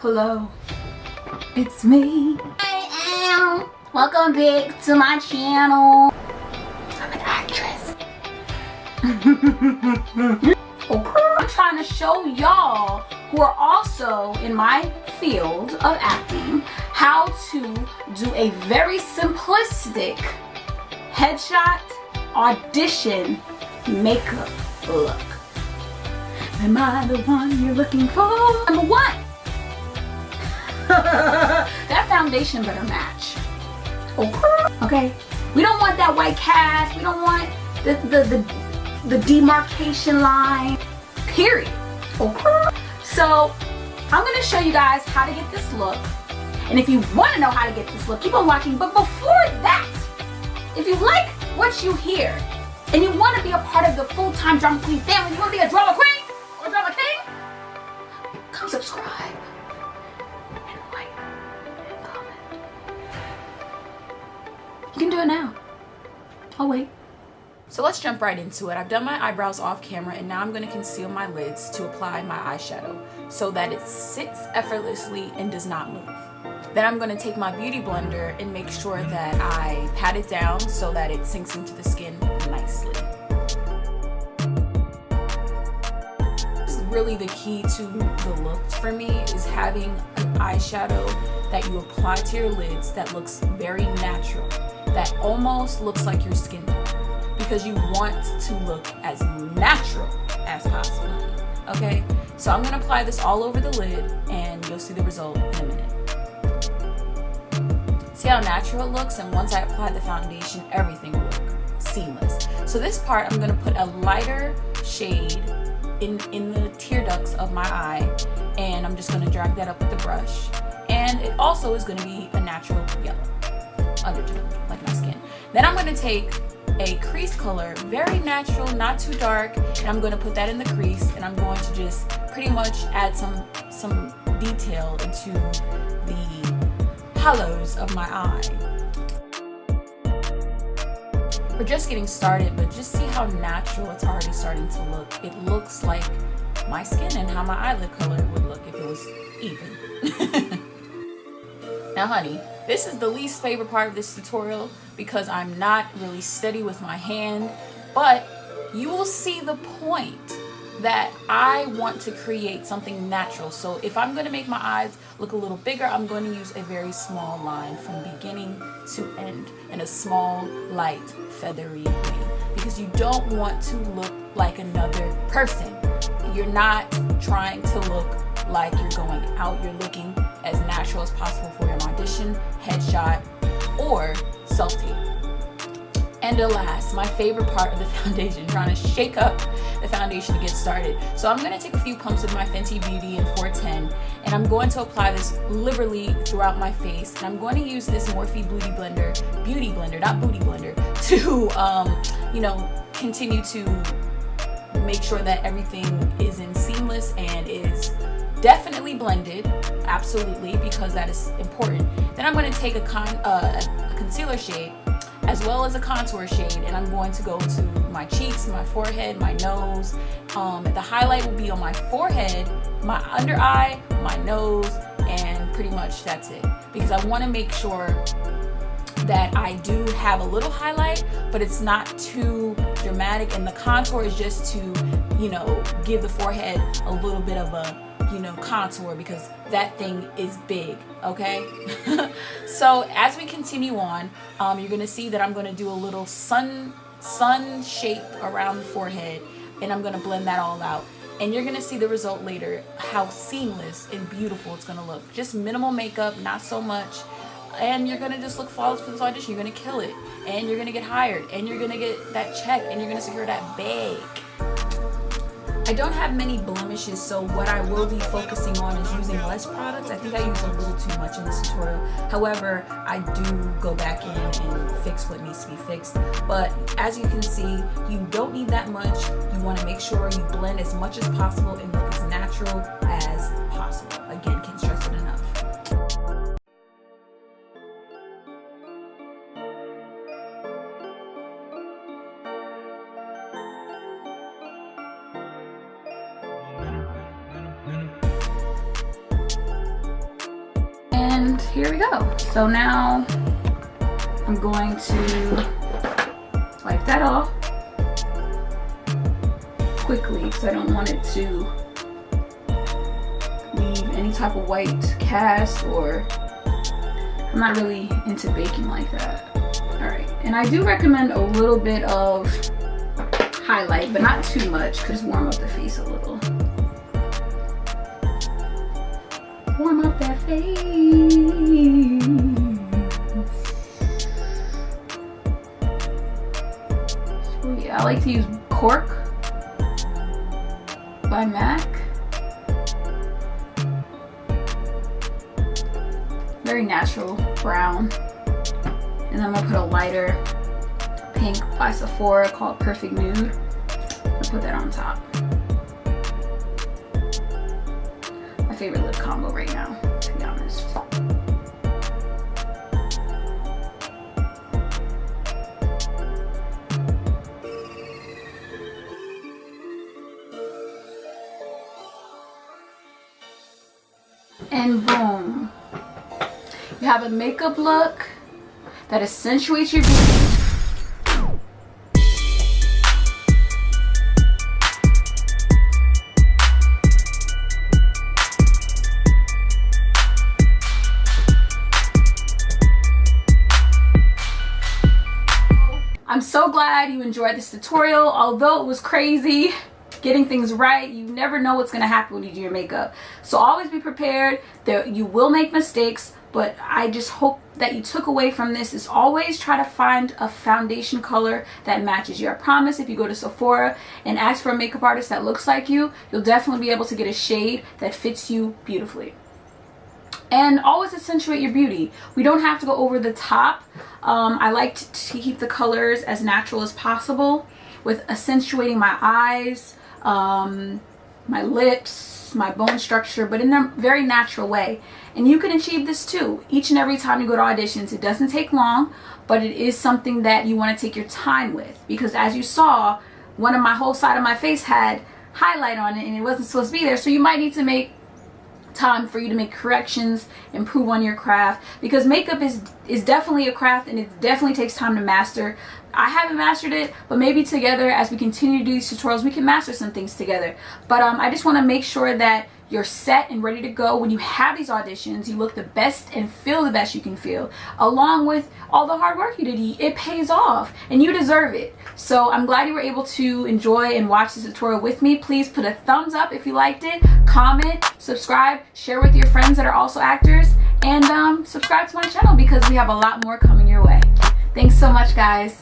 Hello, it's me. I am. Welcome back to my channel. I'm an actress. Okay. I'm trying to show y'all who are also in my field of acting how to do a very simplistic headshot audition makeup look. Am I the one you're looking for? Number one. That foundation better match. Okay? We don't want that white cast. We don't want the demarcation line. Period. So I'm gonna show you guys how to get this look. And if you want to know how to get this look, keep on watching. But before that, if you like what you hear and you want to be a part of the full-time drama queen family, you want to be a drama queen or drama king, come subscribe. You can do it now. I'll wait. So let's jump right into it. I've done my eyebrows off camera and now I'm going to conceal my lids to apply my eyeshadow so that it sits effortlessly and does not move. Then I'm going to take my beauty blender and make sure that I pat it down so that it sinks into the skin nicely. This is really the key to the look for me, is having an eyeshadow that you apply to your lids that looks very natural, that almost looks like your skin tone, because you want to look as natural as possible. Okay, so I'm gonna apply this all over the lid and you'll see the result in a minute. See how natural it looks? And once I apply the foundation, everything will look seamless. So this part, I'm gonna put a lighter shade in the tear ducts of my eye, and I'm just gonna drag that up with the brush. And it also is gonna be a natural yellow undertone, like my skin. Then I'm gonna take a crease color, very natural, not too dark, and I'm gonna put that in the crease, and I'm going to just pretty much add some detail into the hollows of my eye. We're just getting started, but just see how natural it's already starting to look. It looks like my skin and how my eyelid color would look if it was even. Now honey, this is the least favorite part of this tutorial because I'm not really steady with my hand, but you will see the point that I want to create something natural. So if I'm going to make my eyes look a little bigger, I'm going to use a very small line from beginning to end in a small, light, feathery way, because you don't want to look like another person. You're not trying to look like you're going out. You're looking as natural as possible for your audition, headshot, or self-tape. And alas, my favorite part of the foundation, trying to shake up the foundation to get started. So I'm going to take a few pumps of my Fenty Beauty in 410, and I'm going to apply this liberally throughout my face. And I'm going to use this Morphe beauty blender, not booty blender, to, you know, continue to make sure that everything is in seamless and is definitely blended, absolutely, because that is important. Then I'm going to take a concealer shade as well as a contour shade, and I'm going to go to my cheeks, my forehead, my nose. The highlight will be on my forehead, my under eye, my nose, and pretty much that's it, because I want to make sure that I do have a little highlight, but it's not too dramatic, and the contour is just to, you know, give the forehead a little bit of a, you know, contour, because that thing is big. Okay. So as we continue on, you're gonna see that I'm gonna do a little sun shape around the forehead, and I'm gonna blend that all out, and you're gonna see the result later, how seamless and beautiful it's gonna look. Just minimal makeup, not so much, and you're gonna just look flawless for this audition. You're gonna kill it, and you're gonna get hired, and you're gonna get that check, and you're gonna secure that bag. I don't have many blemishes, so what I will be focusing on is using less products. I think I use a little too much in this tutorial. However, I do go back in and fix what needs to be fixed. But as you can see, you don't need that much. You want to make sure you blend as much as possible and look as natural as possible. Again, can't stress it enough. here we go. So now I'm going to wipe that off quickly because I don't want it to leave any type of white cast, or I'm not really into baking like that. All right, and I do recommend a little bit of highlight, but not too much, because warm up the face a little. Warm up that face. So yeah, I like to use Cork by MAC. Very natural brown. And I'm gonna put a lighter pink by Sephora called Perfect Nude. I'll put that on top. My favorite lip combo right now, to be honest. And boom. You have a makeup look that accentuates your beauty. I'm so glad you enjoyed this tutorial. Although it was crazy getting things right, you never know what's going to happen when you do your makeup. So always be prepared that you will make mistakes, but I just hope that you took away from this is always try to find a foundation color that matches you. I promise if you go to Sephora and ask for a makeup artist that looks like you, you'll definitely be able to get a shade that fits you beautifully. And always accentuate your beauty. We don't have to go over the top. I like to keep the colors as natural as possible with accentuating my eyes, my lips, my bone structure, but in a very natural way. And you can achieve this too. Each and every time you go to auditions, it doesn't take long, but it is something that you want to take your time with, because as you saw, one of my whole side of my face had highlight on it and it wasn't supposed to be there. So you might need to make time for you to make corrections, improve on your craft, because makeup is definitely a craft and it definitely takes time to master. I haven't mastered it, but maybe together as we continue to do these tutorials we can master some things together. But I just want to make sure that you're set and ready to go when you have these auditions. You look the best and feel the best you can feel, along with all the hard work you did. It pays off and you deserve it. So I'm glad you were able to enjoy and watch this tutorial with me. Please put a thumbs up if you liked it, comment, subscribe, share with your friends that are also actors, and subscribe to my channel because we have a lot more coming your way. Thanks so much, guys.